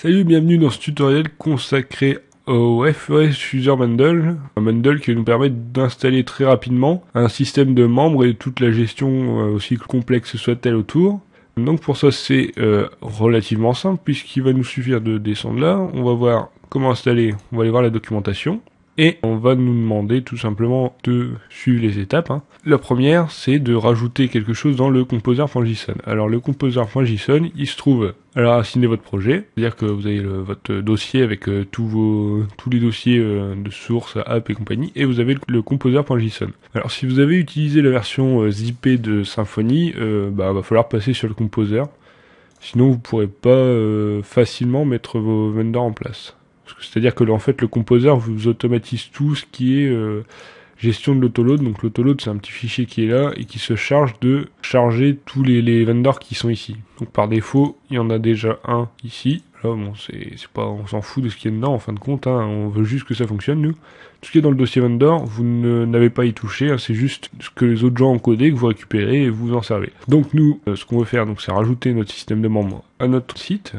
Salut, bienvenue dans ce tutoriel consacré au FOS User Bundle, un bundle qui nous permet d'installer très rapidement un système de membres et toute la gestion, aussi complexe soit-elle autour. Donc pour ça c'est relativement simple puisqu'il va nous suffire de descendre là, on va voir comment installer, on va aller voir la documentation. Et on va nous demander tout simplement de suivre les étapes. La première, c'est de rajouter quelque chose dans le composer.json. Alors le composer.json, il se trouve à la racine de votre projet, c'est-à-dire que vous avez votre dossier avec tous les dossiers de source, app et compagnie, et vous avez le composer.json. Alors si vous avez utilisé la version zippée de Symfony, va falloir passer sur le composer, sinon vous pourrez pas facilement mettre vos vendors en place. C'est-à-dire que en fait le composer vous automatise tout ce qui est gestion de l'autoload. Donc l'autoload c'est un petit fichier qui est là et qui se charge de charger tous les vendors qui sont ici. Donc par défaut il y en a déjà un ici. Là bon c'est pas, on s'en fout de ce qui est dedans en fin de compte, on veut juste que ça fonctionne nous. Tout ce qui est dans le dossier vendor vous n'avez pas à y toucher, c'est juste ce que les autres gens ont codé que vous récupérez et vous en servez. Donc nous ce qu'on veut faire c'est rajouter notre système de membres à notre site.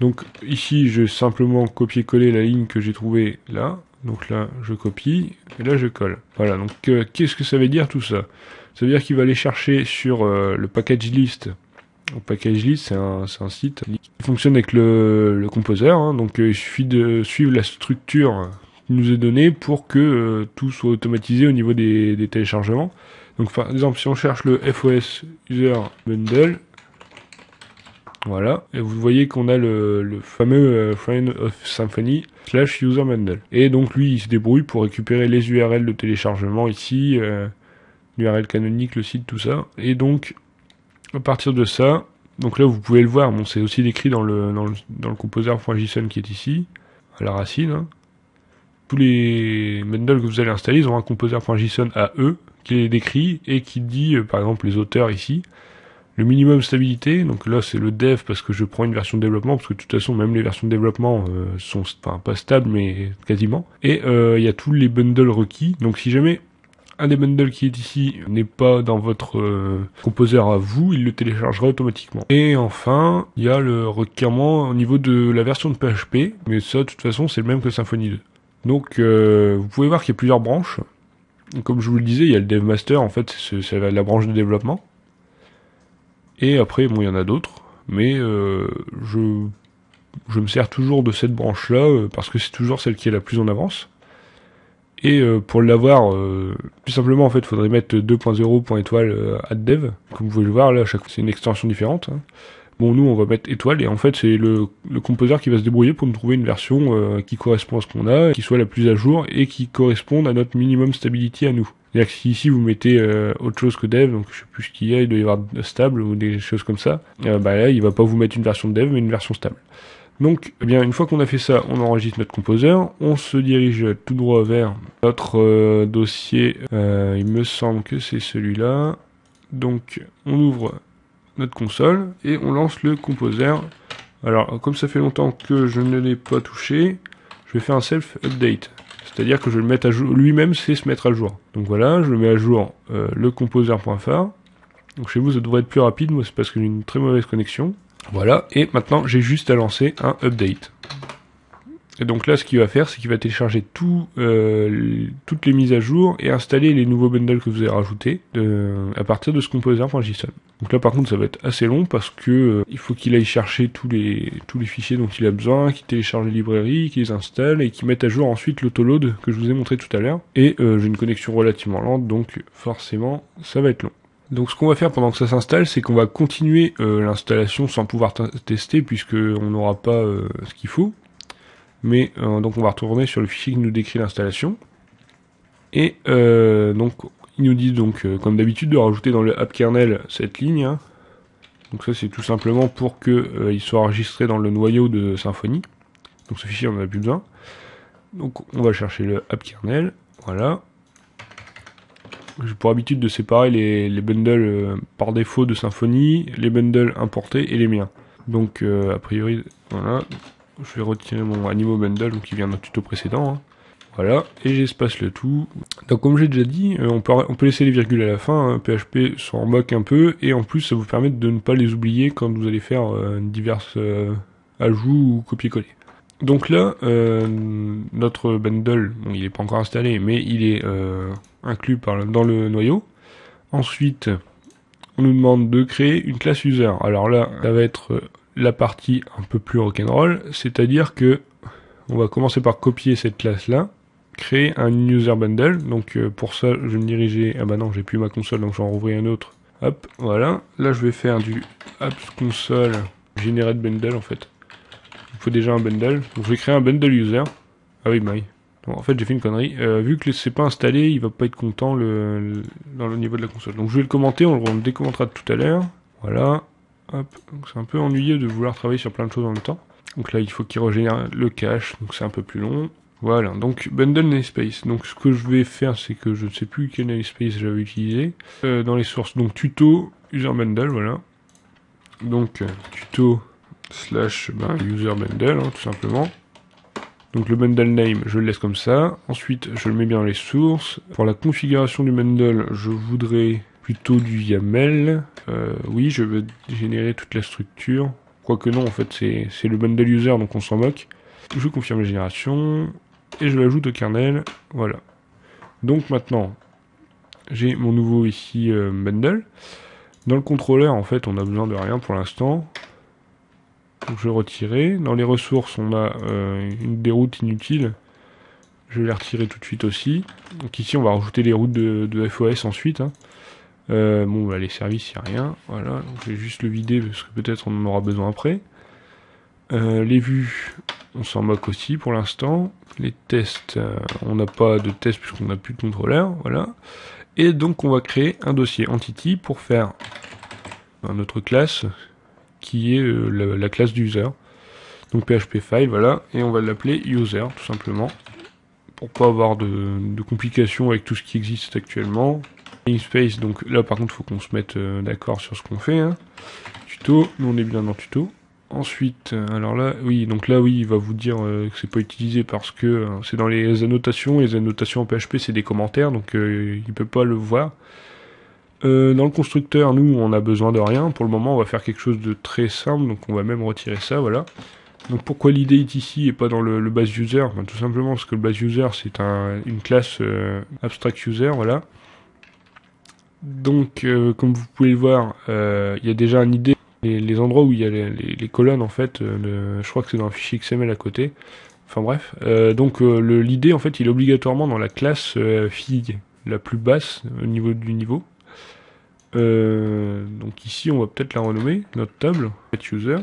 Donc ici je vais simplement copier-coller la ligne que j'ai trouvée là, donc là je copie et là je colle. Voilà, donc qu'est-ce que ça veut dire tout ça? Ça veut dire qu'il va aller chercher sur le package list. Le package list c'est un site qui fonctionne avec le composer, donc il suffit de suivre la structure qui nous est donnée pour que tout soit automatisé au niveau des téléchargements. Donc par exemple si on cherche le FOS User Bundle, voilà, et vous voyez qu'on a le fameux Friend of Symfony / User Bundle. Et donc lui, il se débrouille pour récupérer les URL de téléchargement ici, l'URL canonique, le site, tout ça. Et donc, à partir de ça, donc là vous pouvez le voir, bon c'est aussi décrit dans le composer.json qui est ici, à la racine. Tous les bundles que vous allez installer, ils ont un composer.json à eux, qui est décrit et qui dit, par exemple, les auteurs ici. Le minimum stabilité, donc là c'est le dev parce que je prends une version de développement, parce que de toute façon même les versions de développement sont pas stables mais quasiment. Et il y a tous les bundles requis, donc si jamais un des bundles qui est ici n'est pas dans votre composer à vous, il le téléchargera automatiquement. Et enfin, il y a le requirement au niveau de la version de PHP, mais ça de toute façon c'est le même que Symfony 2. Donc vous pouvez voir qu'il y a plusieurs branches. Comme je vous le disais, il y a le dev master, en fait c'est la branche de développement. Et après, bon, il y en a d'autres, mais je me sers toujours de cette branche-là, parce que c'est toujours celle qui est la plus en avance. Et pour l'avoir, tout simplement, en fait, il faudrait mettre 2.0.étoile @dev. Comme vous pouvez le voir, là, c'est une extension différente. Bon, nous, on va mettre étoile, et en fait, c'est le composer qui va se débrouiller pour nous trouver une version qui correspond à ce qu'on a, qui soit la plus à jour, et qui corresponde à notre minimum stability à nous. C'est-à-dire que si ici vous mettez autre chose que dev, donc je sais plus ce qu'il y a, il doit y avoir stable ou des choses comme ça, là il va pas vous mettre une version de dev mais une version stable. Donc eh bien une fois qu'on a fait ça, on enregistre notre composer, on se dirige tout droit vers notre dossier, il me semble que c'est celui-là. Donc on ouvre notre console et on lance le composer. Alors comme ça fait longtemps que je ne l'ai pas touché, je vais faire un self-update. C'est-à-dire que je vais le mettre à jour, lui-même c'est se mettre à jour. Donc voilà, je le mets à jour le composer.phare. Donc chez vous ça devrait être plus rapide, moi c'est parce que j'ai une très mauvaise connexion. Voilà, et maintenant j'ai juste à lancer un update. Et donc là ce qu'il va faire, c'est qu'il va télécharger toutes les mises à jour et installer les nouveaux bundles que vous avez rajoutés à partir de ce composer.json. Donc là par contre ça va être assez long parce que il faut qu'il aille chercher tous les fichiers dont il a besoin, qu'il télécharge les librairies, qu'il les installe et qu'il mette à jour ensuite l'autoload que je vous ai montré tout à l'heure. Et j'ai une connexion relativement lente, donc forcément ça va être long. Donc ce qu'on va faire pendant que ça s'installe, c'est qu'on va continuer l'installation sans pouvoir tester puisque on n'aura pas ce qu'il faut. Mais donc on va retourner sur le fichier qui nous décrit l'installation. Et donc il nous dit donc comme d'habitude de rajouter dans le app kernel cette ligne. Donc ça c'est tout simplement pour que il soit enregistré dans le noyau de Symfony. Donc ce fichier on n'en a plus besoin. Donc on va chercher le app kernel. Voilà. J'ai pour habitude de séparer les bundles par défaut de Symfony, les bundles importés et les miens. Donc a priori voilà. Je vais retirer mon Animo Bundle donc qui vient d'un tuto précédent. Voilà, et j'espace le tout. Donc comme j'ai déjà dit, on peut laisser les virgules à la fin, PHP s'en moque un peu, et en plus ça vous permet de ne pas les oublier quand vous allez faire diverses ajout ou copier-coller. Donc là, notre bundle, bon, il n'est pas encore installé, mais il est inclus dans le noyau. Ensuite, on nous demande de créer une classe user. Alors là, ça va être la partie un peu plus rock'n'roll, c'est-à-dire que on va commencer par copier cette classe-là, créer un user bundle. Donc pour ça, je vais me diriger. Ah bah non, j'ai plus ma console, donc je vais en rouvrir un autre. Hop, voilà. Là, je vais faire du apps console generate bundle en fait. Il faut déjà un bundle. Donc je vais créer un bundle user. Ah oui, bye. Bon, en fait, j'ai fait une connerie. Vu que c'est pas installé, il va pas être content dans le niveau de la console. Donc je vais le commenter, on le décommentera tout à l'heure. Voilà. Hop. Donc c'est un peu ennuyeux de vouloir travailler sur plein de choses en même temps. Donc là, il faut qu'il régénère le cache, donc c'est un peu plus long. Voilà, donc bundle namespace. Donc ce que je vais faire, c'est que je ne sais plus quel namespace j'avais utilisé. Dans les sources, donc tuto, user bundle, voilà. Donc tuto slash user bundle, hein, tout simplement. Donc le bundle name, je le laisse comme ça. Ensuite, je le mets bien dans les sources. Pour la configuration du bundle, je voudrais plutôt du YAML. Oui, je veux générer toute la structure. Quoique non, en fait, c'est le bundle user, donc on s'en moque. Je confirme la génération. Et je l'ajoute au kernel. Voilà. Donc maintenant, j'ai mon nouveau ici bundle. Dans le contrôleur, en fait, on n'a besoin de rien pour l'instant. Donc je vais retirer. Dans les ressources, on a des routes inutiles. Je vais les retirer tout de suite aussi. Donc ici, on va rajouter les routes de FOS ensuite. Hein. Bon, bah, les services, il n'y a rien. Voilà, donc je vais juste le vider parce que peut-être on en aura besoin après. Les vues, on s'en moque aussi pour l'instant. Les tests, on n'a pas de tests puisqu'on n'a plus de contrôleur. Voilà. Et donc, on va créer un dossier entity pour faire notre classe qui est la classe d'user. Donc PHP file, voilà, et on va l'appeler user tout simplement pour pas avoir de complications avec tout ce qui existe actuellement. Namespace, donc là par contre faut qu'on se mette d'accord sur ce qu'on fait. Hein. Tuto, nous on est bien dans tuto. Ensuite, alors là, oui, donc là oui, il va vous dire que c'est pas utilisé parce que c'est dans les annotations. Les annotations en PHP c'est des commentaires, donc il peut pas le voir. Dans le constructeur, nous, on a besoin de rien. Pour le moment, on va faire quelque chose de très simple, donc on va même retirer ça, voilà. Donc pourquoi l'idée est ici et pas dans le base user? Tout simplement parce que le base user, c'est une classe abstract user, voilà. Donc, comme vous pouvez le voir, il y a déjà une idée. Les endroits où il y a les colonnes, en fait, je crois que c'est dans un fichier XML à côté. Enfin bref. Donc l'idée, en fait, il est obligatoirement dans la classe fille, la plus basse au niveau du niveau. Donc ici on va peut-être la renommer, notre table, user.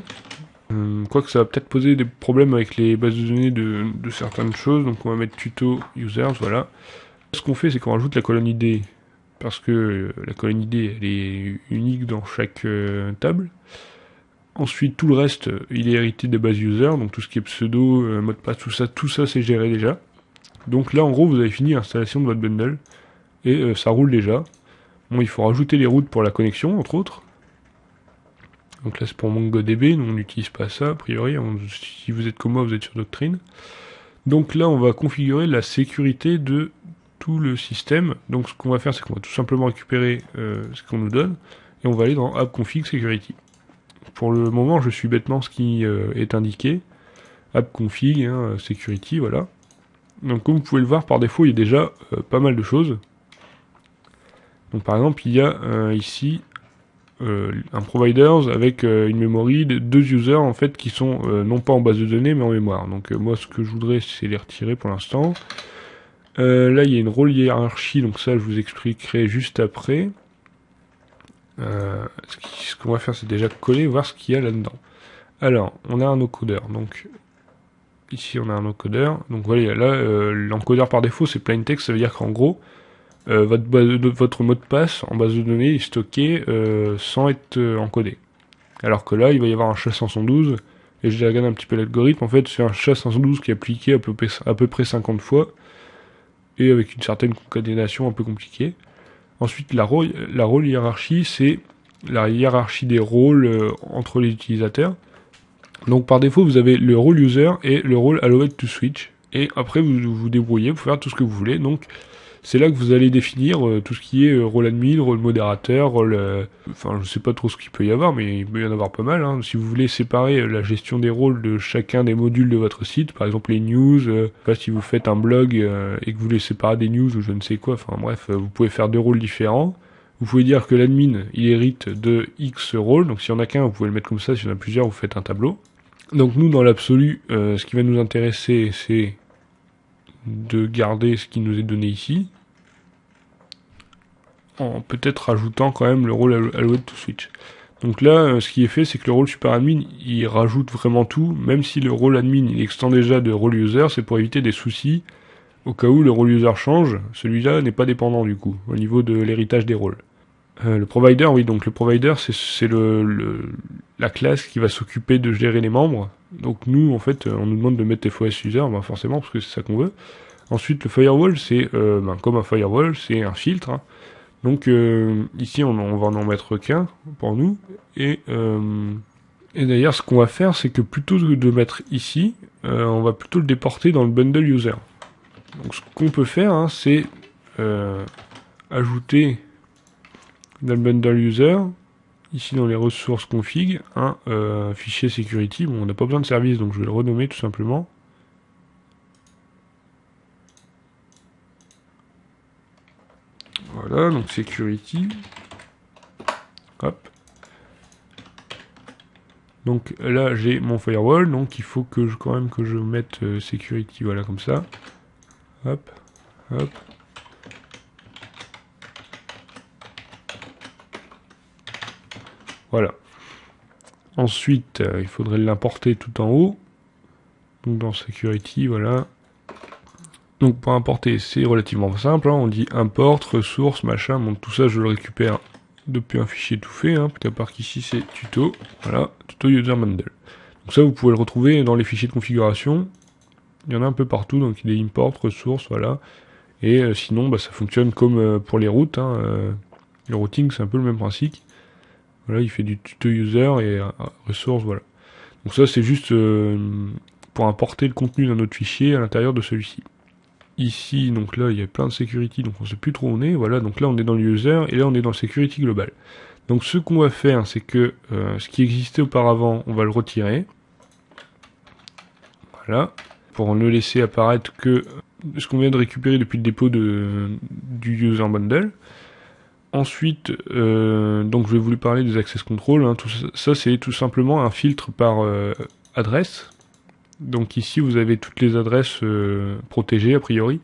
Quoique ça va peut-être poser des problèmes avec les bases de données de certaines choses, donc on va mettre tuto users, voilà. Ce qu'on fait c'est qu'on rajoute la colonne ID, parce que la colonne ID elle est unique dans chaque table. Ensuite tout le reste il est hérité des bases user, donc tout ce qui est pseudo, mot de passe, tout ça c'est géré déjà. Donc là en gros vous avez fini l'installation de votre bundle, et ça roule déjà. Bon, il faut rajouter les routes pour la connexion, entre autres. Donc là, c'est pour MongoDB, nous on n'utilise pas ça, a priori. Si vous êtes comme moi, vous êtes sur Doctrine. Donc là, on va configurer la sécurité de tout le système. Donc ce qu'on va faire, c'est qu'on va tout simplement récupérer ce qu'on nous donne, et on va aller dans AppConfig Security. Pour le moment, je suis bêtement ce qui est indiqué. AppConfig, hein, Security, voilà. Donc comme vous pouvez le voir, par défaut, il y a déjà pas mal de choses. Donc par exemple, il y a ici un providers avec une memory de 2 users en fait qui sont non pas en base de données mais en mémoire. Donc moi ce que je voudrais c'est les retirer pour l'instant. Là il y a une rôle hiérarchie, donc ça je vous expliquerai juste après. Ce qu'on va faire c'est déjà coller, voir ce qu'il y a là-dedans. Alors on a un encodeur, donc ici on a un encodeur. Donc voilà, là l'encodeur par défaut c'est plain text, ça veut dire qu'en gros votre mot de passe en base de données est stocké sans être encodé. Alors que là, il va y avoir un SHA-512, et je regarde un petit peu l'algorithme, en fait, c'est un SHA-512 qui est appliqué à peu près 50 fois, et avec une certaine concaténation un peu compliquée. Ensuite, la rôle hiérarchie, c'est la hiérarchie des rôles entre les utilisateurs. Donc par défaut, vous avez le rôle user et le rôle allowed to switch, et après vous vous débrouillez pour faire tout ce que vous voulez. Donc C'est là que vous allez définir tout ce qui est rôle admin, rôle modérateur, rôle... enfin, je sais pas trop ce qu'il peut y avoir, mais il peut y en avoir pas mal. Hein. Si vous voulez séparer la gestion des rôles de chacun des modules de votre site, par exemple les news, si vous faites un blog et que vous voulez séparer des news ou je ne sais quoi, enfin bref, vous pouvez faire 2 rôles différents. Vous pouvez dire que l'admin, il hérite de X rôles, donc s'il y en a qu'un, vous pouvez le mettre comme ça, s'il y en a plusieurs, vous faites un tableau. Donc nous, dans l'absolu, ce qui va nous intéresser, c'est de garder ce qui nous est donné ici, en peut-être rajoutant quand même le rôle Allowed to Switch. Donc là, ce qui est fait, c'est que le rôle super admin, il rajoute vraiment tout, même si le rôle admin, il extend déjà de rôle user, c'est pour éviter des soucis, au cas où le rôle user change, celui-là n'est pas dépendant du coup, au niveau de l'héritage des rôles. Le provider, oui, donc le provider, c'est la classe qui va s'occuper de gérer les membres. Donc nous, en fait, on nous demande de mettre FOS user, ben forcément, parce que c'est ça qu'on veut. Ensuite, le firewall, c'est comme un firewall, c'est un filtre. Hein. Donc ici, on va en mettre qu'un pour nous. Et d'ailleurs, ce qu'on va faire, c'est que plutôt que de mettre ici, on va plutôt le déporter dans le bundle user. Donc ce qu'on peut faire, hein, c'est ajouter dans le bundle user, ici dans les ressources config, un fichier security. Bon, on n'a pas besoin de service, donc je vais le renommer tout simplement. Voilà, donc security. Hop. Donc là, j'ai mon firewall, donc il faut que quand même que je mette security, voilà, comme ça. Hop, hop. Voilà. Ensuite, il faudrait l'importer tout en haut. Donc dans security, voilà. Donc pour importer, c'est relativement simple. Hein. On dit import, ressources, machin. Donc tout ça, je le récupère depuis un fichier tout fait. Hein, à part qu'ici, c'est tuto. Voilà, tuto user bundle. Donc ça, vous pouvez le retrouver dans les fichiers de configuration. Il y en a un peu partout. Donc il est import, ressources, voilà. Et sinon, bah, ça fonctionne comme pour les routes. Hein, le routing, c'est un peu le même principe. Voilà, il fait du tuto user et ressources, voilà. Donc ça, c'est juste pour importer le contenu d'un autre fichier à l'intérieur de celui-ci. Ici, donc là, il y a plein de security, donc on ne sait plus trop où on est. Voilà, donc là, on est dans le user et là, on est dans le security global. Donc ce qu'on va faire, c'est que ce qui existait auparavant, on va le retirer. Voilà, pour ne laisser apparaître que ce qu'on vient de récupérer depuis le dépôt du user bundle. Ensuite, donc je vais vous parler des access control. Hein, tout ça c'est tout simplement un filtre par adresse. Donc ici vous avez toutes les adresses protégées a priori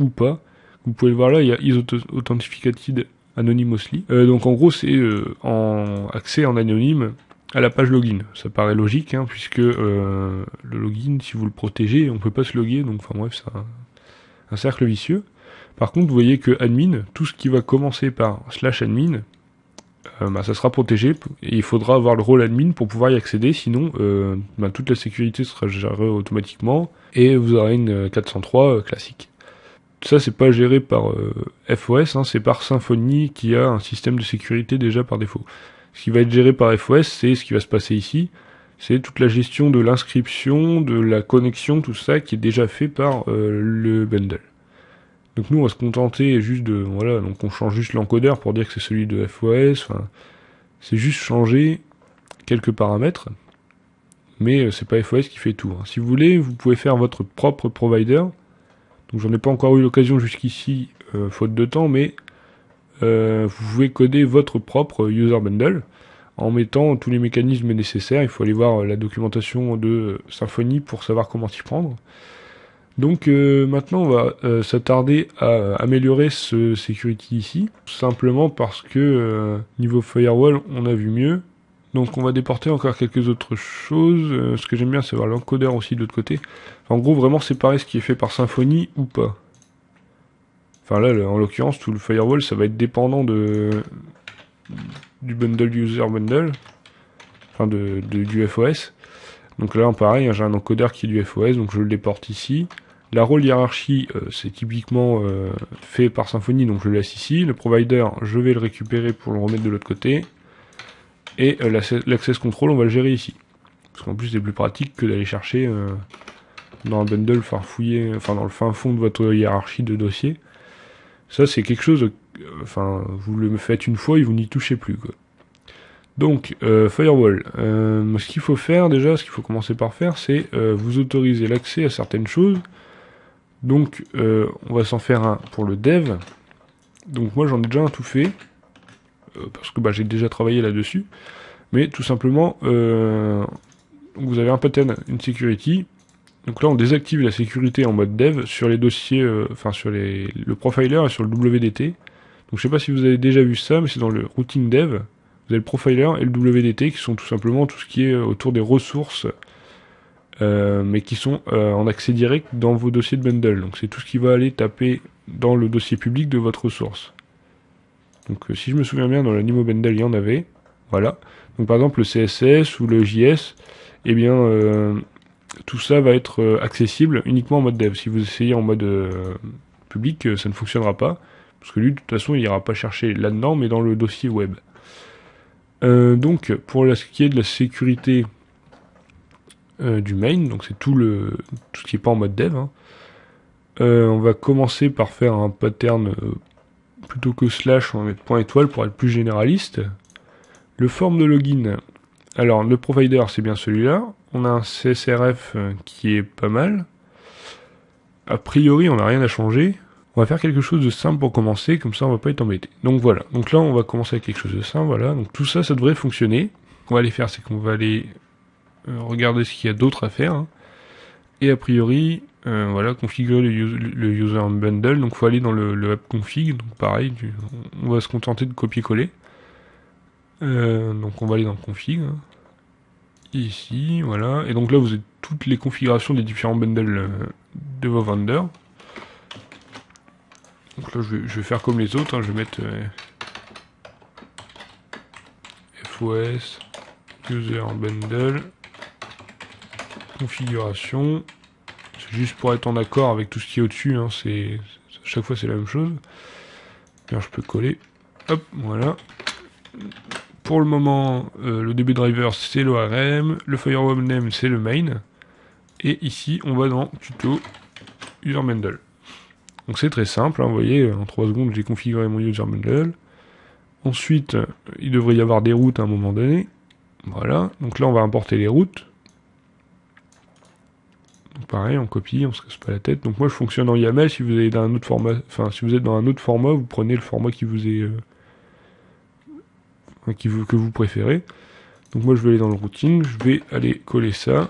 ou pas. Vous pouvez le voir là, il y a is authenticated anonymously. Donc en gros c'est en accès en anonyme à la page login. Ça paraît logique hein, puisque le login, si vous le protégez, on peut pas se loguer. Donc enfin bref, c'est un cercle vicieux. Par contre, vous voyez que admin, tout ce qui va commencer par /admin, ça sera protégé et il faudra avoir le rôle admin pour pouvoir y accéder, sinon toute la sécurité sera gérée automatiquement et vous aurez une 403 classique. Ça, c'est pas géré par FOS, hein, c'est par Symfony qui a un système de sécurité déjà par défaut. Ce qui va être géré par FOS, c'est ce qui va se passer ici. C'est toute la gestion de l'inscription, de la connexion, tout ça qui est déjà fait par le bundle. Donc nous on va se contenter juste de, voilà, donc on change juste l'encodeur pour dire que c'est celui de FOS, enfin, c'est juste changer quelques paramètres, mais c'est pas FOS qui fait tout. Hein. Si vous voulez, vous pouvez faire votre propre provider, donc j'en ai pas encore eu l'occasion jusqu'ici, faute de temps, mais vous pouvez coder votre propre user bundle, en mettant tous les mécanismes nécessaires. Il faut aller voir la documentation de Symfony pour savoir comment s'y prendre. Donc maintenant on va s'attarder à améliorer ce security ici, simplement parce que niveau firewall on a vu mieux. Donc on va déporter encore quelques autres choses. Ce que j'aime bien c'est voir l'encodeur aussi de l'autre côté. Enfin, en gros vraiment séparer ce qui est fait par Symfony ou pas. Enfin là en l'occurrence tout le firewall ça va être dépendant du bundle user bundle, enfin du FOS. Donc là pareil j'ai un encodeur qui est du FOS donc je le déporte ici. La rôle hiérarchie, c'est typiquement fait par Symfony, donc je le laisse ici. Le provider, je vais le récupérer pour le remettre de l'autre côté. Et l'access control, on va le gérer ici. Parce qu'en plus, c'est plus pratique que d'aller chercher dans un bundle, farfouiller, enfin dans le fin fond de votre hiérarchie de dossier. Ça, c'est quelque chose, enfin, vous le faites une fois et vous n'y touchez plus, quoi. Donc, Firewall. Ce qu'il faut faire déjà, ce qu'il faut commencer par faire, c'est vous autoriser l'accès à certaines choses. Donc, on va s'en faire un pour le dev. Donc moi, j'en ai déjà un tout fait, parce que bah, j'ai déjà travaillé là-dessus. Mais tout simplement, vous avez un pattern, une security. Donc là, on désactive la sécurité en mode dev sur les dossiers, enfin sur le profiler et sur le WDT. Donc je sais pas si vous avez déjà vu ça, mais c'est dans le routing dev. Vous avez le profiler et le WDT qui sont tout simplement tout ce qui est autour des ressources, mais qui sont en accès direct dans vos dossiers de bundle. Donc c'est tout ce qui va aller taper dans le dossier public de votre ressource. Donc si je me souviens bien, dans l'Animo bundle, il y en avait. Voilà. Donc par exemple le CSS ou le JS, eh bien tout ça va être accessible uniquement en mode dev. Si vous essayez en mode public, ça ne fonctionnera pas. Parce que lui, de toute façon, il n'ira pas chercher là-dedans, mais dans le dossier web. Donc, pour ce qui est de la sécurité du main, donc c'est tout ce qui n'est pas en mode dev, hein. On va commencer par faire un pattern plutôt que slash, on va mettre point étoile pour être plus généraliste. Le form de login. Alors, le provider, c'est bien celui-là. On a un CSRF qui est pas mal. A priori, on n'a rien à changer. On va faire quelque chose de simple pour commencer, comme ça on va pas être embêté. Donc voilà, donc là on va commencer avec quelque chose de simple, voilà. Donc tout ça, ça devrait fonctionner. Ce qu'on va aller faire, c'est qu'on va aller regarder ce qu'il y a d'autre à faire. Hein. Et a priori, voilà, configurer le user bundle. Donc il faut aller dans le app config. Donc pareil, on va se contenter de copier-coller. Donc on va aller dans config. Hein. Ici, voilà. Et donc là vous avez toutes les configurations des différents bundles de vos vendors. Donc là, je vais faire comme les autres, hein, je vais mettre FOS, User Bundle, Configuration. C'est juste pour être en accord avec tout ce qui est au-dessus, hein, chaque fois c'est la même chose. Alors je peux coller, hop, voilà. Pour le moment, le DB driver c'est l'ORM, le firewall name c'est le main. Et ici, on va dans Tuto, User Bundle. Donc c'est très simple, hein, vous voyez, en 3 secondes j'ai configuré mon user bundle. Ensuite, il devrait y avoir des routes à un moment donné. Voilà, donc là on va importer les routes. Donc pareil, on copie, on se casse pas la tête. Donc moi je fonctionne en YAML, si vous êtes dans un autre format, si vous êtes dans un autre format, vous prenez le format qui vous est que vous préférez. Donc moi je vais aller dans le routing, je vais aller coller ça.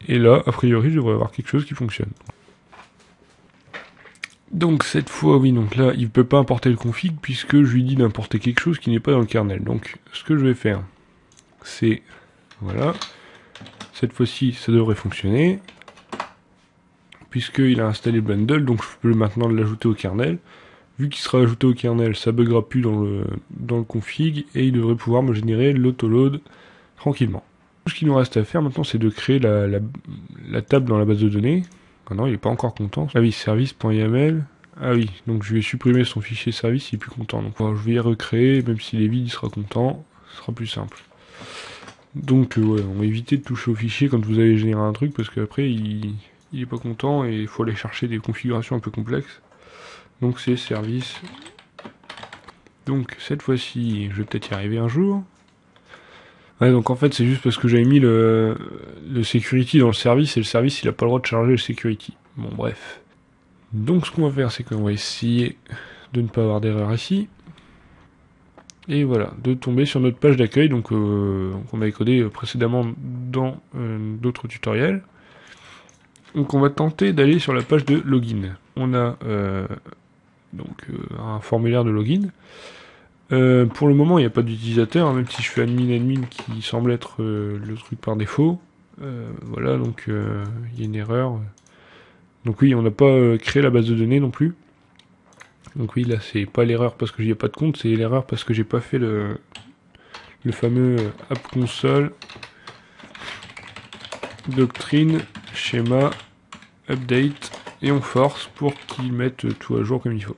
Et là, a priori, je devrais avoir quelque chose qui fonctionne. Donc cette fois, oui, donc là, il ne peut pas importer le config puisque je lui dis d'importer quelque chose qui n'est pas dans le kernel. Donc ce que je vais faire, c'est, voilà, cette fois-ci, ça devrait fonctionner, puisqu'il a installé le bundle, donc je peux maintenant l'ajouter au kernel. Vu qu'il sera ajouté au kernel, ça buggera plus dans le config, et il devrait pouvoir me générer l'autoload tranquillement. Tout ce qu'il nous reste à faire maintenant, c'est de créer la table dans la base de données. Ah non, il n'est pas encore content. Ah oui, service.yml. Ah oui, donc je vais supprimer son fichier service, il est plus content. Donc je vais y recréer, même s'il est vide, il sera content. Ce sera plus simple. Donc ouais, on va éviter de toucher au fichier quand vous avez généré un truc, parce qu'après il est pas content et il faut aller chercher des configurations un peu complexes. Donc c'est service. Donc cette fois-ci, je vais peut-être y arriver un jour. Ouais, donc en fait c'est juste parce que j'avais mis le security dans le service et le service il a pas le droit de charger le security. Bon bref. Donc ce qu'on va faire c'est qu'on va essayer de ne pas avoir d'erreur ici. Et voilà, de tomber sur notre page d'accueil, donc qu'on avait codé précédemment dans d'autres tutoriels. Donc on va tenter d'aller sur la page de login. On a un formulaire de login. Pour le moment, il n'y a pas d'utilisateur, hein, même si je fais admin qui semble être le truc par défaut. Voilà, donc il y a une erreur. Donc oui, on n'a pas créé la base de données non plus. Donc oui, là, c'est pas l'erreur parce que j'y ai pas de compte, c'est l'erreur parce que j'ai pas fait le fameux app console, doctrine, schéma, update, et on force pour qu'il mette tout à jour comme il faut.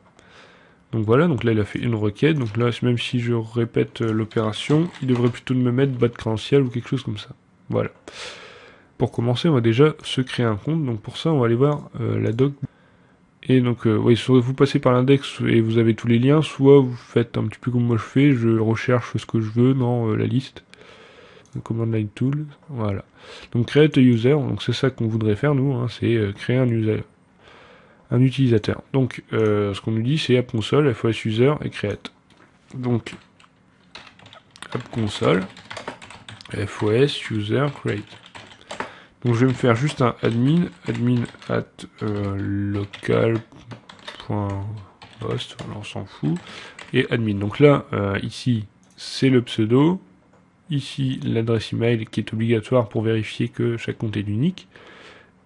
Donc voilà, donc là il a fait une requête, donc là même si je répète l'opération, il devrait plutôt me mettre bas de crédentiel ou quelque chose comme ça. Voilà. Pour commencer, on va déjà se créer un compte, donc pour ça on va aller voir la doc. Et donc, oui, soit vous passez par l'index et vous avez tous les liens, soit vous faites un petit peu comme moi je fais, je recherche ce que je veux dans la liste. Command line tool, voilà. Donc create a user, donc c'est ça qu'on voudrait faire nous, hein, c'est créer un utilisateur. Donc ce qu'on nous dit c'est app console, fos user et create. Donc app console, fos user create. Donc je vais me faire juste un admin at local.host, on s'en fout, et admin. Donc là, ici, c'est le pseudo, ici l'adresse email qui est obligatoire pour vérifier que chaque compte est unique,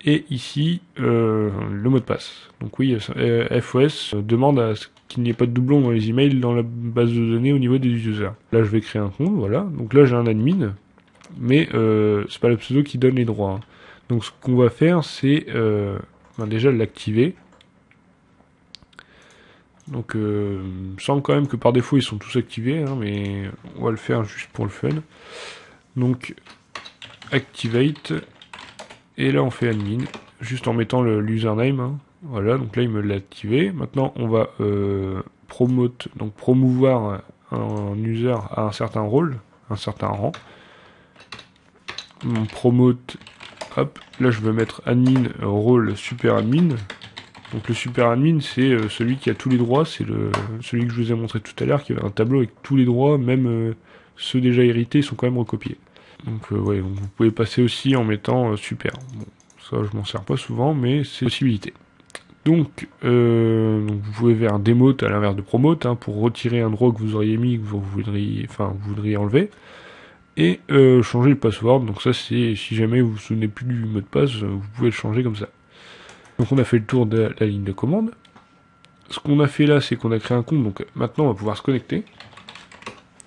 et ici le mot de passe. Donc oui, FOS demande à ce qu'il n'y ait pas de doublon dans les emails dans la base de données au niveau des users. Là je vais créer un compte, voilà. Donc là j'ai un admin, mais c'est pas le pseudo qui donne les droits. Hein. Donc ce qu'on va faire c'est déjà l'activer. Donc il me semble quand même que par défaut ils sont tous activés, hein, mais on va le faire juste pour le fun. Donc activate, et là on fait admin, juste en mettant l'username. Hein. Voilà, donc là il me l'a activé. Maintenant on va promote, donc promouvoir un user à un certain rôle, un certain rang. Mon promote, hop, là je veux mettre admin rôle super admin. Donc le super admin c'est celui qui a tous les droits, c'est celui que je vous ai montré tout à l'heure, qui avait un tableau avec tous les droits, même ceux déjà hérités sont quand même recopiés. Donc ouais, vous pouvez passer aussi en mettant super. Bon, ça je m'en sers pas souvent, mais c'est une possibilité. Donc vous pouvez faire demote à l'inverse de promote, hein, pour retirer un droit que vous auriez mis, que vous voudriez enlever. Et changer le password, donc ça c'est si jamais vous vous souvenez plus du mot de passe, vous pouvez le changer comme ça. Donc on a fait le tour de la ligne de commande. Ce qu'on a fait là, c'est qu'on a créé un compte, donc maintenant on va pouvoir se connecter.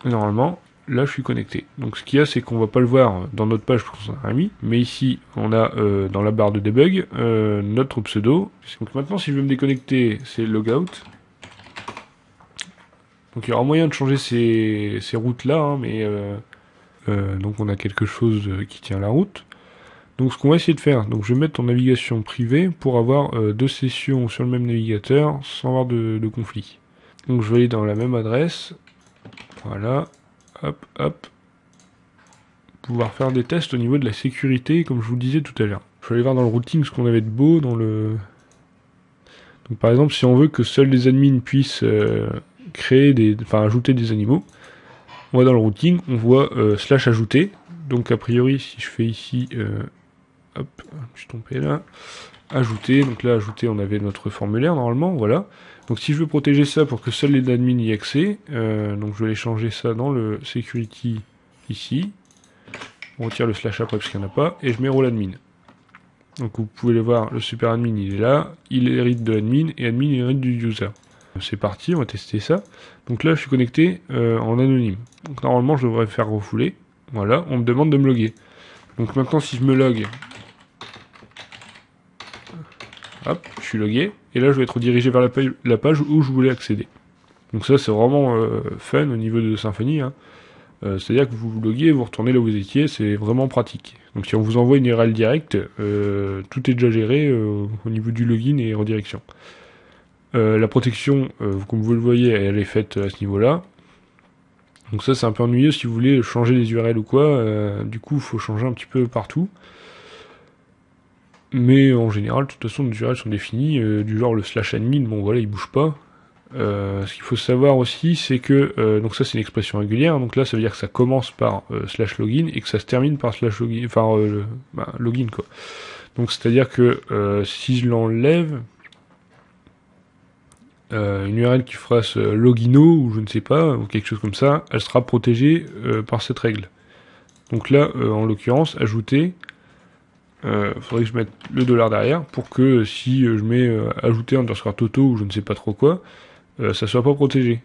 Et normalement, là je suis connecté. Donc ce qu'il y a, c'est qu'on va pas le voir dans notre page parce qu'on s'en a mis, mais ici on a dans la barre de debug notre pseudo. Donc maintenant si je veux me déconnecter, c'est logout. Donc il y aura moyen de changer ces routes là, hein, mais donc on a quelque chose qui tient la route. Donc ce qu'on va essayer de faire, donc je vais mettre en navigation privée pour avoir deux sessions sur le même navigateur sans avoir de conflit. Donc je vais aller dans la même adresse, voilà, hop, hop, pouvoir faire des tests au niveau de la sécurité comme je vous le disais tout à l'heure. Je vais aller voir dans le routing ce qu'on avait de beau dans le... Donc par exemple si on veut que seuls les admins puissent ajouter des animaux, on va dans le routing, on voit slash ajouter, donc a priori si je fais ici... hop, je suis tombé là. Ajouter, donc là ajouter on avait notre formulaire normalement, voilà. Donc si je veux protéger ça pour que seuls les admins y aient accès, donc je vais aller changer ça dans le security ici. On retire le slash après parce qu'il n'y en a pas, et je mets rôle admin. Donc vous pouvez le voir, le super admin il est là, il hérite de admin, et admin il hérite du user. C'est parti, on va tester ça. Donc là je suis connecté en anonyme. Donc normalement je devrais faire refouler. Voilà, on me demande de me loguer. Donc maintenant si je me log, hop, je suis logué, et là je vais être redirigé vers la page où je voulais accéder. Donc ça c'est vraiment fun au niveau de Symfony, hein. C'est-à-dire que vous vous loguez, vous retournez là où vous étiez, c'est vraiment pratique. Donc si on vous envoie une URL directe, tout est déjà géré au niveau du login et redirection. La protection, comme vous le voyez, elle est faite à ce niveau-là. Donc ça c'est un peu ennuyeux si vous voulez changer les URL ou quoi, du coup il faut changer un petit peu partout. Mais en général, de toute façon, les URL sont définis, du genre le slash admin, bon voilà, il bouge pas. Ce qu'il faut savoir aussi, c'est que, donc ça c'est une expression régulière, donc là ça veut dire que ça commence par slash login et que ça se termine par slash login, login quoi. Donc c'est-à-dire que si je l'enlève, une URL qui fera ce logino ou je ne sais pas, ou quelque chose comme ça, elle sera protégée par cette règle. Donc là, en l'occurrence, ajouter, faudrait que je mette le dollar derrière pour que si je mets ajouter underscore toto ou je ne sais pas trop quoi, ça soit pas protégé.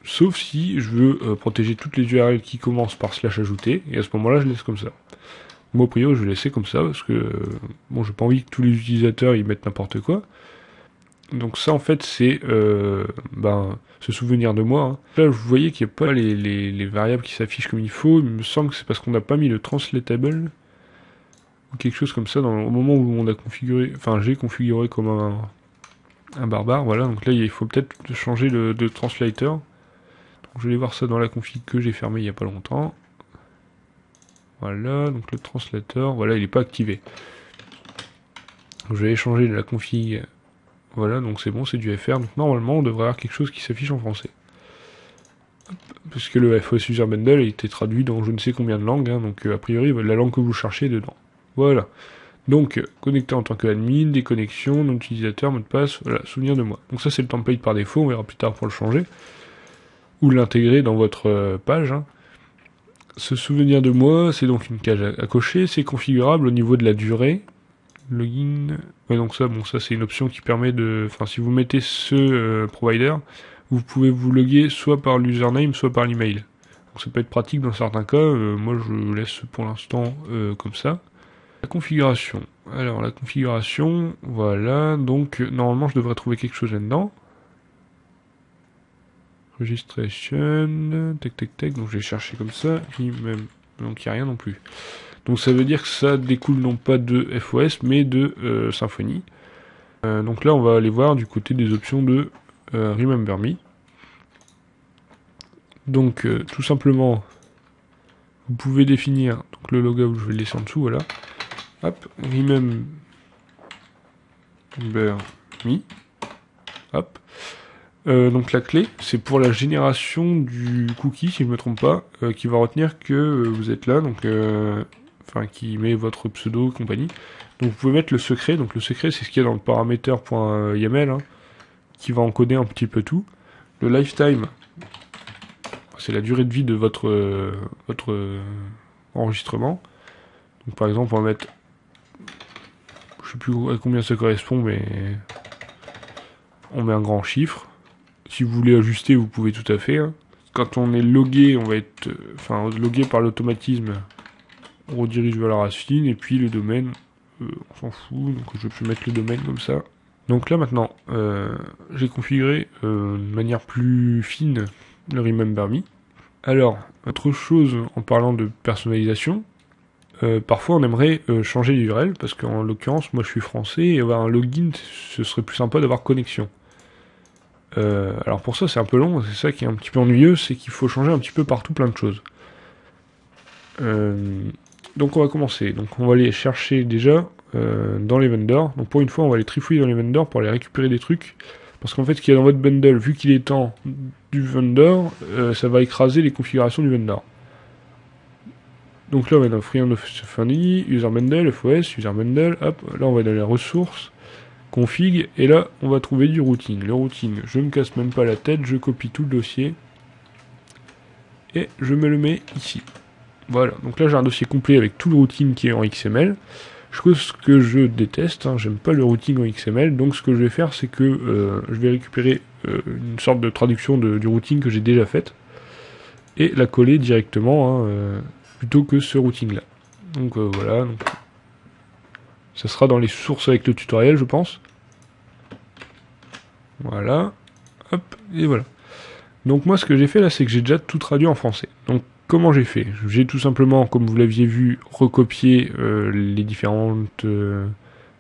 Sauf si je veux protéger toutes les URL qui commencent par slash ajouter, et à ce moment-là je laisse comme ça. Moi, au priori, je vais laisser comme ça, parce que bon, j'ai pas envie que tous les utilisateurs y mettent n'importe quoi. Donc ça, en fait, c'est se souvenir de moi. Hein. Là, vous voyez qu'il n'y a pas les variables qui s'affichent comme il faut. Il me semble que c'est parce qu'on n'a pas mis le translatable, ou quelque chose comme ça, au moment où on a configuré, enfin, j'ai configuré comme un barbare, voilà. Donc là, il faut peut-être changer de translator. Donc, je vais voir ça dans la config que j'ai fermée il n'y a pas longtemps. Voilà, donc le translator, voilà, il n'est pas activé. Donc, je vais changer la config. Voilà, donc c'est bon, c'est du FR. Donc normalement, on devrait avoir quelque chose qui s'affiche en français. Parce que le FOS User Bundle a été traduit dans je ne sais combien de langues, hein, donc a priori, la langue que vous cherchez est dedans. Voilà. Donc, connecté en tant qu'admin, des connexions, nom d'utilisateur, mot de passe, voilà, souvenir de moi. Donc ça, c'est le template par défaut, on verra plus tard pour le changer. Ou l'intégrer dans votre page. Hein. Ce souvenir de moi, c'est donc une case à cocher, c'est configurable au niveau de la durée. Login. Ouais, donc ça, bon, ça c'est une option qui permet de. Enfin, si vous mettez ce provider, vous pouvez vous loguer soit par l'username, soit par l'email. Donc ça peut être pratique dans certains cas. Moi, je laisse pour l'instant comme ça. La configuration. Alors, la configuration, voilà. Donc, normalement, je devrais trouver quelque chose là-dedans. Registration. Tac, tac, tac. Donc, je vais chercher comme ça. Même. Donc, il n'y a rien non plus. Donc ça veut dire que ça découle non pas de FOS mais de Symfony. Donc là on va aller voir du côté des options de Remember Me. Donc tout simplement vous pouvez définir donc le logout, je vais le laisser en dessous, voilà. Hop, Remember Me. Hop. Donc la clé, c'est pour la génération du cookie, si je ne me trompe pas, qui va retenir que vous êtes là, donc enfin qui met votre pseudo, compagnie. Donc vous pouvez mettre le secret, donc le secret c'est ce qu'il y a dans le parameter.yaml, hein, qui va encoder un petit peu tout. Le lifetime, c'est la durée de vie de votre enregistrement. Donc par exemple on va mettre, je sais plus à combien ça correspond, mais on met un grand chiffre. Si vous voulez ajuster, vous pouvez tout à fait. Hein. Quand on est logué, on va être logué par l'automatisme. On redirige vers la racine, et puis le domaine, on s'en fout, donc je peux mettre le domaine comme ça. Donc là maintenant, j'ai configuré de manière plus fine le Remember Me. Alors, autre chose en parlant de personnalisation, parfois on aimerait changer l'URL, parce qu'en l'occurrence, moi je suis français, et avoir un login, ce serait plus sympa d'avoir connexion. Alors pour ça c'est un peu long, c'est ça qui est un petit peu ennuyeux, c'est qu'il faut changer un petit peu partout plein de choses. Donc on va commencer, donc on va aller chercher déjà dans les vendors, donc pour une fois on va aller trifouiller dans les vendors pour aller récupérer des trucs, parce qu'en fait ce qu'il y a dans votre bundle, vu qu'il est temps du vendor, ça va écraser les configurations du vendor. Donc là on va dans Free of Symfony, User Bundle, FOS, User Bundle, hop, là on va dans les ressources, config, et là on va trouver du routing. Le routing, je me casse même pas la tête, je copie tout le dossier et je me le mets ici. Voilà, donc là j'ai un dossier complet avec tout le routing qui est en XML. Chose que je déteste, hein, j'aime pas le routing en XML, donc ce que je vais faire c'est que je vais récupérer une sorte de traduction du routing que j'ai déjà faite et la coller directement hein, plutôt que ce routing là. Donc voilà, donc ça sera dans les sources avec le tutoriel, je pense. Voilà. Hop, et voilà. Donc moi, ce que j'ai fait là, c'est que j'ai déjà tout traduit en français. Donc comment j'ai fait? J'ai tout simplement, comme vous l'aviez vu, recopié les différentes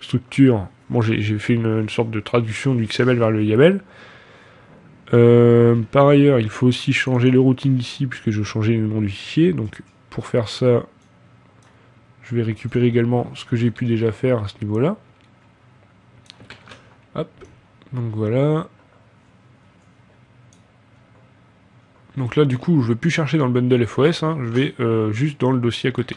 structures. Bon, j'ai fait une sorte de traduction du XML vers le YAML. Par ailleurs, il faut aussi changer le routing ici, puisque je changeais le nom du fichier. Donc pour faire ça, je vais récupérer également ce que j'ai pu déjà faire à ce niveau-là. Hop, donc voilà. Donc là, du coup, je ne vais plus chercher dans le bundle FOS, hein, je vais juste dans le dossier à côté.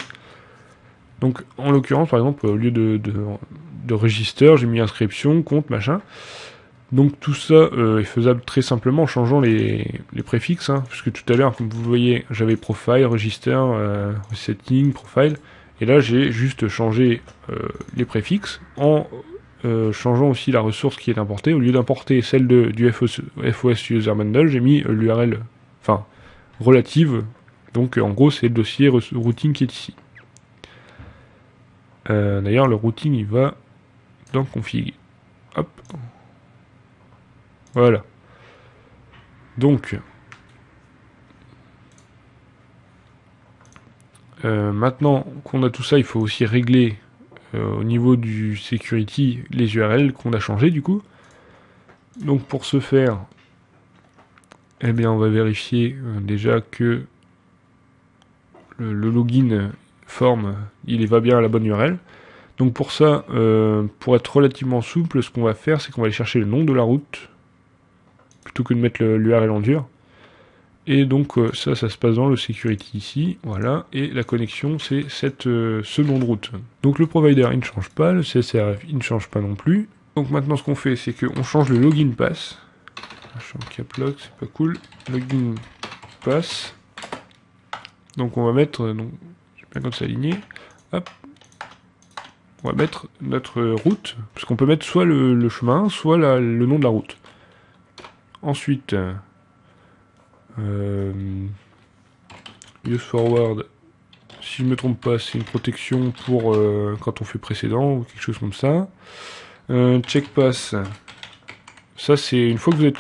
Donc, en l'occurrence, par exemple, au lieu de register, j'ai mis inscription, compte, machin. Donc tout ça est faisable très simplement en changeant les préfixes, hein, puisque tout à l'heure, comme vous voyez, j'avais profile, register, setting, profile, et là j'ai juste changé les préfixes en changeant aussi la ressource qui est importée. Au lieu d'importer celle du FOS User Bundle, j'ai mis l'URL, enfin, relative, donc en gros c'est le dossier routing qui est ici. D'ailleurs le routing il va dans config. Hop. Voilà. Donc, maintenant qu'on a tout ça, il faut aussi régler au niveau du security les URL qu'on a changé du coup. Donc pour ce faire, eh bien on va vérifier déjà que le login form, il va bien à la bonne URL. Donc pour ça, pour être relativement souple, ce qu'on va faire, c'est qu'on va aller chercher le nom de la route, plutôt que de mettre l'URL en dur. Et donc ça se passe dans le security ici, voilà, et la connexion c'est ce nom de route. Donc le provider il ne change pas, le CSRF il ne change pas non plus. Donc maintenant ce qu'on fait c'est qu'on change le login pass. Je suis en cap lock, c'est pas cool. Login pass. Donc on va mettre, donc j'ai bien comme ça aligné, hop. On va mettre notre route, parce qu'on peut mettre soit le chemin, soit le nom de la route. Ensuite, use forward, si je ne me trompe pas, c'est une protection pour quand on fait précédent ou quelque chose comme ça. Check pass, ça c'est une fois que vous êtes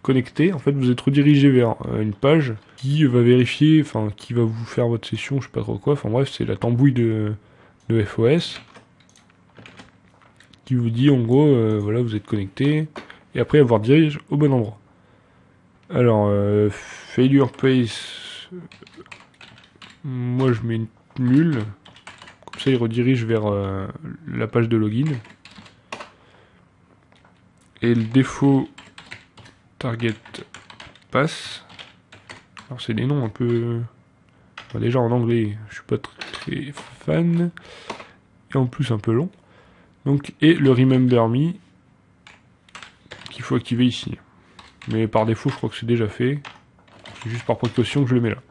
connecté, en fait vous êtes redirigé vers une page qui va vérifier, enfin qui va vous faire votre session, je sais pas trop quoi, enfin bref c'est la tambouille de FOS qui vous dit en gros voilà vous êtes connecté et après avoir dirige au bon endroit. Alors failure pace, moi je mets nul, comme ça il redirige vers la page de login. Et le défaut target pass, alors c'est des noms un peu, enfin, déjà en anglais je suis pas très fan et en plus un peu long. Donc et le remember me qu'il faut activer ici. Mais par défaut je crois que c'est déjà fait. C'est juste par précaution que je le mets là.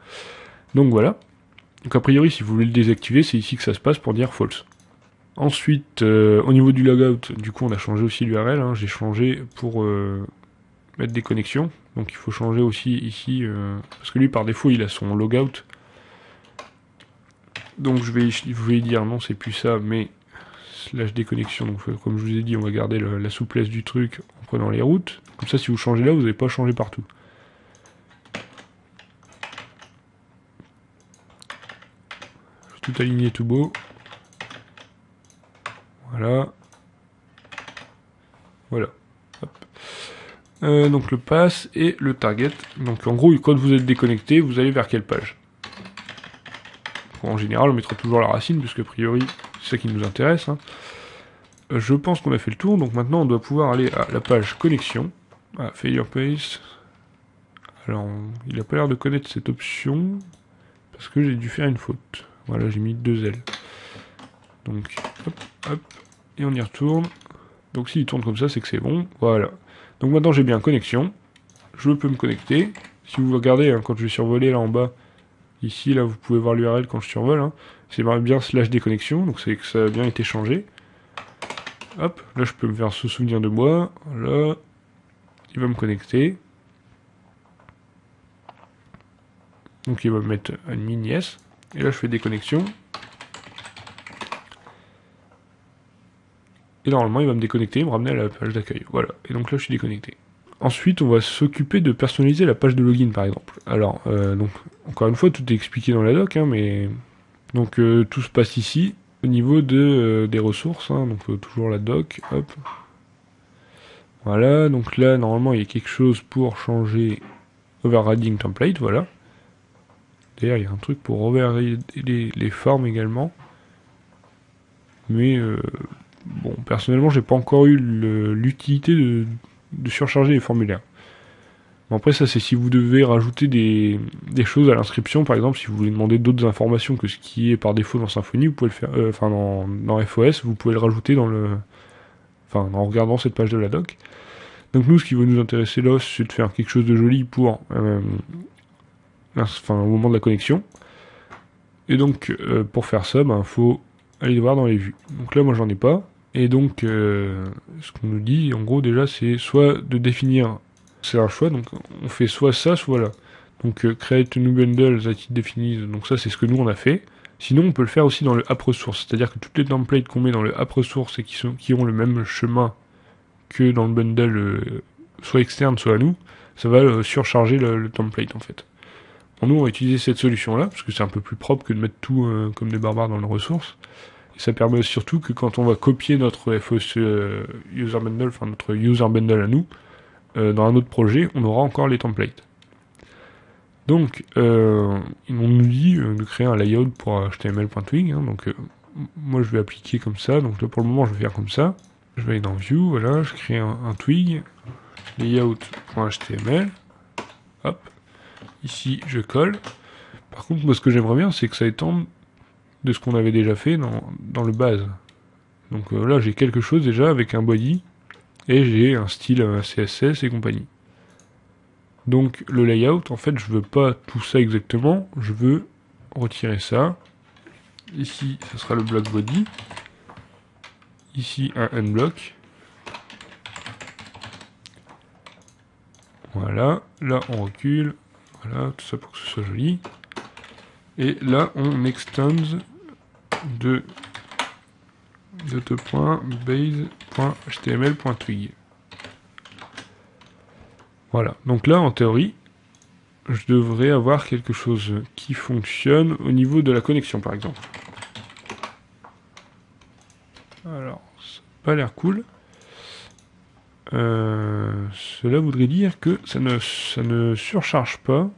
Donc voilà. Donc a priori si vous voulez le désactiver c'est ici que ça se passe pour dire false. Ensuite au niveau du logout, du coup on a changé aussi l'URL, hein. J'ai changé pour mettre des connexions. Donc il faut changer aussi ici, parce que lui par défaut il a son logout. Donc je vais dire non c'est plus ça, mais slash déconnexion, donc comme je vous ai dit on va garder la souplesse du truc en prenant les routes, comme ça si vous changez là vous n'allez pas changer partout. Tout aligné tout beau, voilà, voilà. Donc le pass et le target, donc en gros quand vous êtes déconnecté vous allez vers quelle page. En général on mettra toujours la racine puisque a priori c'est ça qui nous intéresse, hein. Je pense qu'on a fait le tour, donc maintenant on doit pouvoir aller à la page connexion. Ah, failure pace. Alors, il a pas l'air de connaître cette option, parce que j'ai dû faire une faute. Voilà, j'ai mis 2 L. Donc, hop, hop, et on y retourne. Donc s'il tourne comme ça, c'est que c'est bon. Voilà. Donc maintenant j'ai bien connexion. Je peux me connecter. Si vous regardez, hein, quand je vais survoler là en bas, ici, là, vous pouvez voir l'URL quand je survole. Hein, c'est bien slash déconnexion, donc c'est que ça a bien été changé. Hop, là je peux me faire ce souvenir de moi. Là, il va me connecter. Donc il va me mettre admin yes. Et là je fais déconnexion. Et normalement il va me déconnecter et me ramener à la page d'accueil. Voilà, et donc là je suis déconnecté. Ensuite on va s'occuper de personnaliser la page de login par exemple. Alors, donc encore une fois tout est expliqué dans la doc, hein, mais... Donc tout se passe ici. Au niveau des ressources, hein, donc toujours la doc, hop. Voilà, donc là, normalement, il y a quelque chose pour changer overriding template, voilà. D'ailleurs, il y a un truc pour overrider les formes également. Mais, bon, personnellement, j'ai pas encore eu l'utilité de surcharger les formulaires. Bon, après, ça, c'est si vous devez rajouter des choses à l'inscription, par exemple, si vous voulez demander d'autres informations que ce qui est par défaut dans Symfony, vous pouvez le faire, enfin, dans FOS, vous pouvez le rajouter en regardant cette page de la doc. Donc nous, ce qui va nous intéresser là, c'est de faire quelque chose de joli pour, au moment de la connexion. Et donc, pour faire ça, faut aller voir dans les vues. Donc là, moi, j'en ai pas. Et donc, ce qu'on nous dit, en gros, déjà, c'est soit de définir, c'est un choix, donc on fait soit ça, soit là. Donc, create a new bundle that it definies, donc ça, c'est ce que nous, on a fait. Sinon, on peut le faire aussi dans le app resource, c'est-à-dire que toutes les templates qu'on met dans le app resource et qui ont le même chemin que dans le bundle, soit externe, soit à nous, ça va surcharger le template, en fait. Bon, nous, on va utiliser cette solution-là, parce que c'est un peu plus propre que de mettre tout comme des barbares dans le ressource. Et ça permet surtout que quand on va copier notre FOS user bundle, enfin notre user bundle à nous, dans un autre projet, on aura encore les templates. Donc, on nous dit de créer un layout pour html.twig. Hein, donc, moi, je vais appliquer comme ça. Donc là, pour le moment, je vais faire comme ça. Je vais aller dans View, voilà, je crée un twig, layout.html. Hop. Ici, je colle. Par contre, moi, ce que j'aimerais bien, c'est que ça étende de ce qu'on avait déjà fait dans le base. Donc là, j'ai quelque chose déjà avec un body. Et j'ai un style CSS et compagnie. Donc le layout, en fait, je veux pas tout ça exactement, je veux retirer ça. Ici, ça sera le block body. Ici, un unblock. Voilà, là on recule. Voilà, tout ça pour que ce soit joli. Et là, on extends de base.html.twig. Voilà, donc là, en théorie, je devrais avoir quelque chose qui fonctionne au niveau de la connexion, par exemple. Alors, ça n'a pas l'air cool. Cela voudrait dire que ça ne surcharge pas.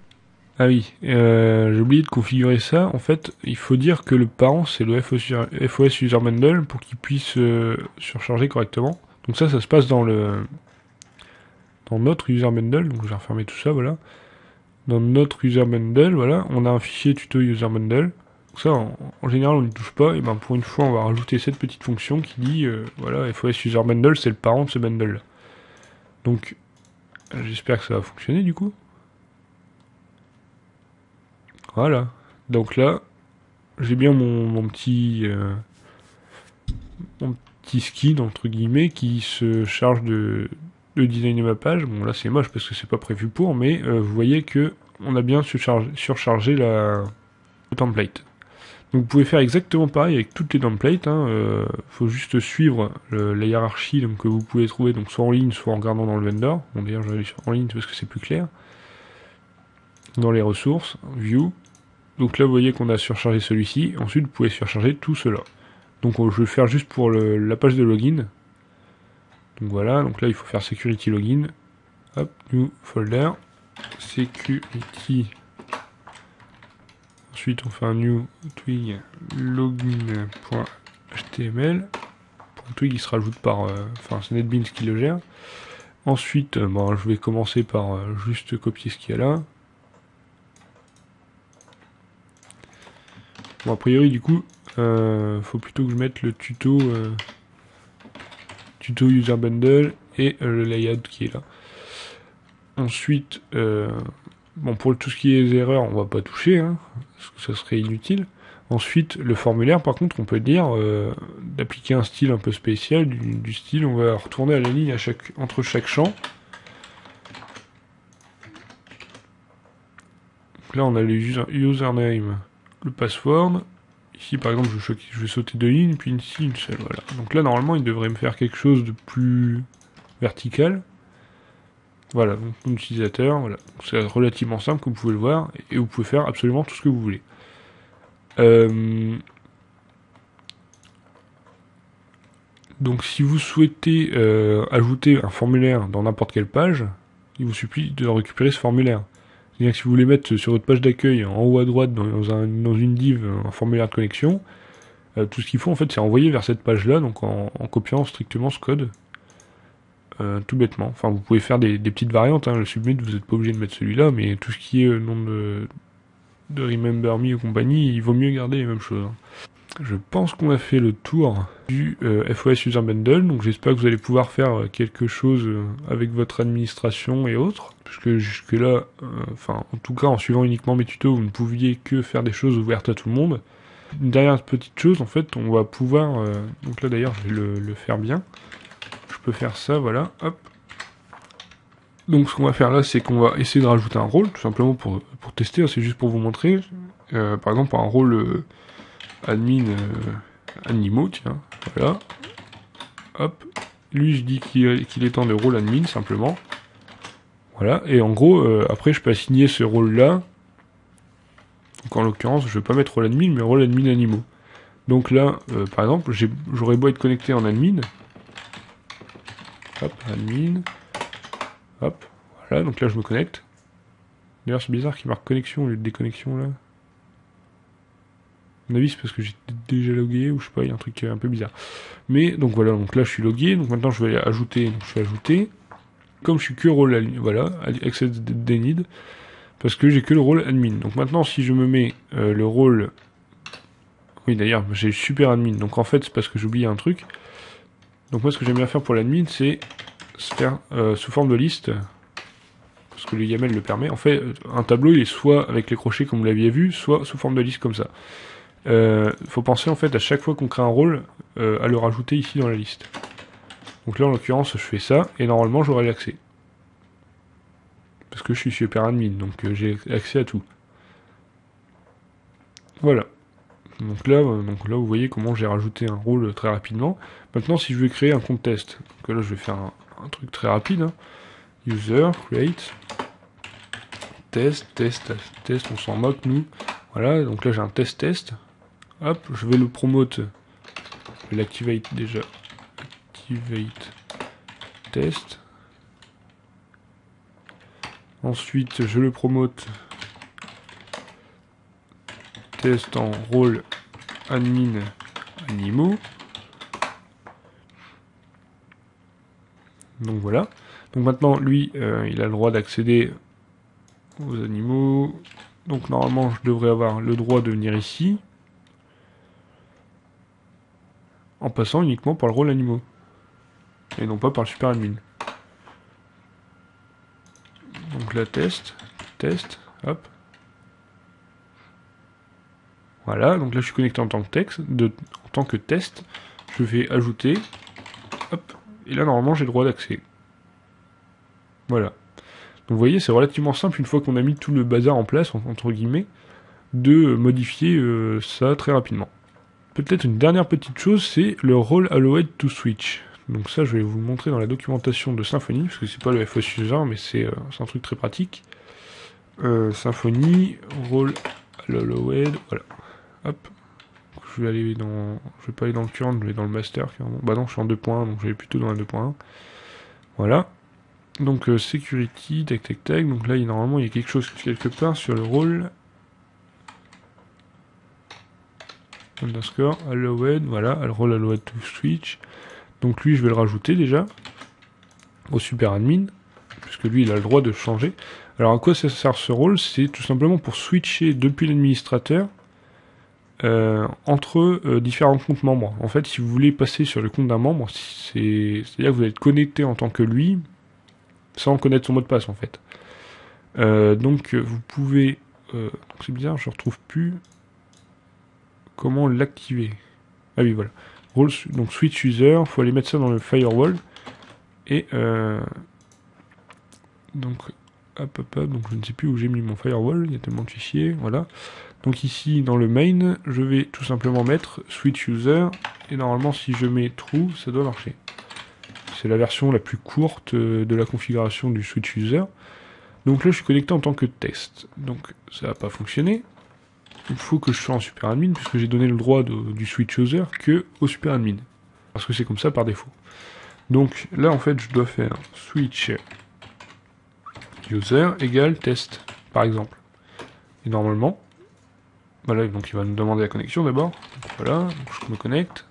Ah oui, j'ai oublié de configurer ça. En fait, il faut dire que le parent, c'est le FOS User Bundle pour qu'il puisse surcharger correctement. Donc ça se passe dans notre User Bundle. Donc je vais refermer tout ça, voilà. Dans notre User Bundle, voilà, on a un fichier tuto User Bundle. Donc ça, en général, on n'y touche pas. Et ben pour une fois, on va rajouter cette petite fonction qui dit, voilà, FOS User Bundle, c'est le parent de ce bundle. Donc, j'espère que ça va fonctionner du coup. Voilà. Donc là, j'ai bien mon petit skin entre guillemets qui se charge de designer ma page. Bon là c'est moche parce que c'est pas prévu pour, mais vous voyez que on a bien surchargé le template. Donc vous pouvez faire exactement pareil avec toutes les templates. Faut juste suivre la hiérarchie donc, que vous pouvez trouver donc soit en ligne, soit en regardant dans le vendor. Bon d'ailleurs je vais aller en ligne parce que c'est plus clair. Dans les ressources, view. Donc là vous voyez qu'on a surchargé celui-ci. Ensuite vous pouvez surcharger tout cela. Donc je vais faire juste pour la page de login. Donc voilà, donc là il faut faire security login. Hop, new folder. Security. Ensuite on fait un new twig login.html. Pour le twig il se rajoute par. Enfin c'est NetBeans qui le gère. Ensuite je vais commencer par juste copier ce qu'il y a là. Bon a priori du coup faut plutôt que je mette le tuto user bundle et le layout qui est là. Ensuite, pour tout ce qui est erreurs, on va pas toucher, parce que ça serait inutile. Ensuite, le formulaire, par contre, on peut dire d'appliquer un style un peu spécial, du style, on va retourner à la ligne entre chaque champ. Donc là, on a le username, le password. Ici, par exemple, je vais sauter 2 lignes, puis ici, une seule, voilà. Donc là, normalement, il devrait me faire quelque chose de plus vertical. Voilà, donc mon utilisateur, voilà. C'est relativement simple, comme vous pouvez le voir, et vous pouvez faire absolument tout ce que vous voulez. Donc si vous souhaitez ajouter un formulaire dans n'importe quelle page, il vous suffit de récupérer ce formulaire. C'est-à-dire que si vous voulez mettre sur votre page d'accueil, en haut à droite, dans une div, un formulaire de connexion, tout ce qu'il faut en fait c'est envoyer vers cette page-là, donc en copiant strictement ce code. Tout bêtement. Enfin vous pouvez faire des petites variantes, le submit vous n'êtes pas obligé de mettre celui-là, mais tout ce qui est nom de remember me et compagnie, il vaut mieux garder les mêmes choses. Je pense qu'on a fait le tour du FOS User Bundle, donc j'espère que vous allez pouvoir faire quelque chose avec votre administration et autres, puisque jusque là, en tout cas en suivant uniquement mes tutos, vous ne pouviez que faire des choses ouvertes à tout le monde. Une dernière petite chose, en fait, on va pouvoir, donc là d'ailleurs je vais le faire bien, je peux faire ça, voilà, hop. Donc ce qu'on va faire là, c'est qu'on va essayer de rajouter un rôle, tout simplement pour tester, c'est juste pour vous montrer, par exemple un rôle admin animaux, tiens, voilà, hop, lui je dis qu'il est temps de rôle admin, simplement, voilà, et en gros, après je peux assigner ce rôle là, donc en l'occurrence je vais pas mettre rôle admin, mais rôle admin animaux, Donc là, par exemple, j'aurais beau être connecté en admin. Hop, admin. Hop, voilà, donc là je me connecte. D'ailleurs c'est bizarre qu'il marque connexion au lieu de déconnexion là. À mon avis c'est parce que j'étais déjà logué ou je sais pas, il y a un truc un peu bizarre. Mais donc voilà, donc là je suis logué, donc maintenant je vais aller ajouter, donc je fais ajouter. Comme je suis que rôle admin, voilà, access denied, parce que j'ai que le rôle admin. Donc maintenant si je me mets le rôle... Oui d'ailleurs j'ai super admin, donc en fait c'est parce que j'ai oublié un truc. Donc moi ce que j'aime bien faire pour l'admin c'est se faire sous forme de liste, parce que le YAML le permet. En fait, un tableau il est soit avec les crochets comme vous l'aviez vu, soit sous forme de liste comme ça. Faut penser en fait à chaque fois qu'on crée un rôle à le rajouter ici dans la liste. Donc là en l'occurrence je fais ça et normalement j'aurai l'accès. Parce que je suis super admin, donc j'ai accès à tout. Voilà. Donc là vous voyez comment j'ai rajouté un rôle très rapidement. Maintenant si je veux créer un compte test, donc là je vais faire un truc très rapide. Hein. User, create, test, on s'en moque nous. Voilà, donc là j'ai un test. Hop, je vais le promote. Je vais l'activate déjà. Activate test. Ensuite, je le promote test en rôle admin animaux. Donc voilà. Donc maintenant, lui, il a le droit d'accéder aux animaux. Donc normalement, je devrais avoir le droit de venir ici. En passant uniquement par le rôle animaux. Et non pas par le super admin. Donc là, test, hop. Voilà, donc là je suis connecté en tant que texte, en tant que test. Je vais ajouter, hop, et là normalement j'ai le droit d'accès. Voilà. Donc vous voyez, c'est relativement simple une fois qu'on a mis tout le bazar en place, entre guillemets, de modifier ça très rapidement. Peut-être une dernière petite chose, c'est le role allowed to switch. Donc ça, je vais vous le montrer dans la documentation de Symfony, parce que c'est pas le FOS user, mais c'est un truc très pratique. Symfony, role allowed, voilà. Hop. Je vais pas aller dans le current, je vais dans le master carrément. Bah non, je suis en 2.1, donc je vais plutôt dans la 2.1. Voilà. Donc security, tac. Donc là, normalement, il y a quelque chose quelque part sur le rôle. Underscore, allowed, voilà, le rôle allowed to switch. Donc lui, je vais le rajouter déjà au super admin, puisque lui, il a le droit de changer. Alors à quoi ça sert ce rôle? C'est tout simplement pour switcher depuis l'administrateur entre différents comptes membres. En fait, si vous voulez passer sur le compte d'un membre, c'est-à-dire que vous êtes connecté en tant que lui, sans connaître son mot de passe en fait. Donc vous pouvez... c'est bizarre, je ne retrouve plus comment l'activer. Ah oui, voilà. Role, donc switch user, il faut aller mettre ça dans le firewall. Et donc, hop, donc je ne sais plus où j'ai mis mon firewall, il y a tellement de fichiers, voilà. Donc ici, dans le main, je vais tout simplement mettre switch user, et normalement, si je mets true, ça doit marcher. C'est la version la plus courte de la configuration du switch user. Donc là, je suis connecté en tant que test. Donc ça n'a pas fonctionné. Il faut que je sois en super admin, puisque j'ai donné le droit du switch user que au super admin. Parce que c'est comme ça par défaut. Donc là, en fait, je dois faire switch user égale test, par exemple. Et normalement, voilà, donc il va nous demander la connexion d'abord. Voilà, donc je me connecte.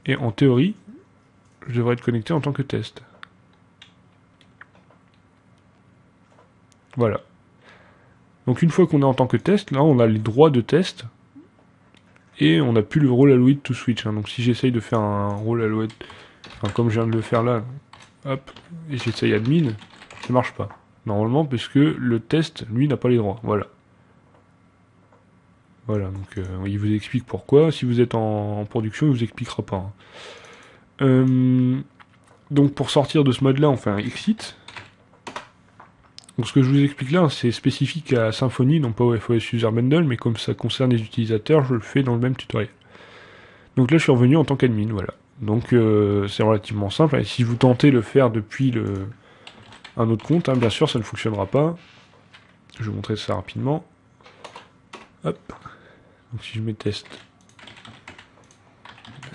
Et en théorie, je devrais être connecté en tant que test. Voilà. Donc une fois qu'on est en tant que test, là on a les droits de test. Et on n'a plus le rôle allowed to switch. Hein. Donc si j'essaye de faire un rôle allowed, enfin, comme je viens de le faire là, hop, et j'essaye admin, ça marche pas. Normalement, puisque le test, lui, n'a pas les droits. Voilà. Voilà, donc il vous explique pourquoi. Si vous êtes en production, il vous expliquera pas. Hein. Donc pour sortir de ce mode-là, on fait un exit. Donc ce que je vous explique là, c'est spécifique à Symfony, non pas au FOS User Bundle, mais comme ça concerne les utilisateurs, je le fais dans le même tutoriel. Donc là, je suis revenu en tant qu'admin, voilà. Donc c'est relativement simple. Et si vous tentez de le faire depuis un autre compte, hein, bien sûr, ça ne fonctionnera pas. Je vais vous montrer ça rapidement. Hop. Donc si je mets test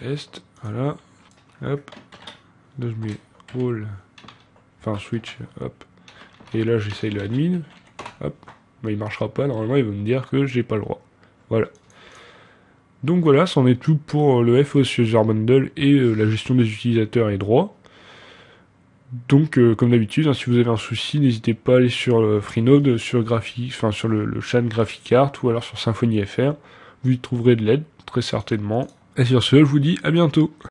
est, voilà, hop, là je mets all, enfin switch, hop, et là j'essaye le admin, hop, mais il marchera pas, normalement il va me dire que j'ai pas le droit, voilà. Donc voilà, c'en est tout pour le FOS User Bundle et la gestion des utilisateurs et droits. Donc comme d'habitude, hein, si vous avez un souci, n'hésitez pas à aller sur Freenode, sur sur le chat GraphiCart ou alors sur Symfony FR. Vous y trouverez de l'aide, très certainement. Et sur ce, je vous dis à bientôt.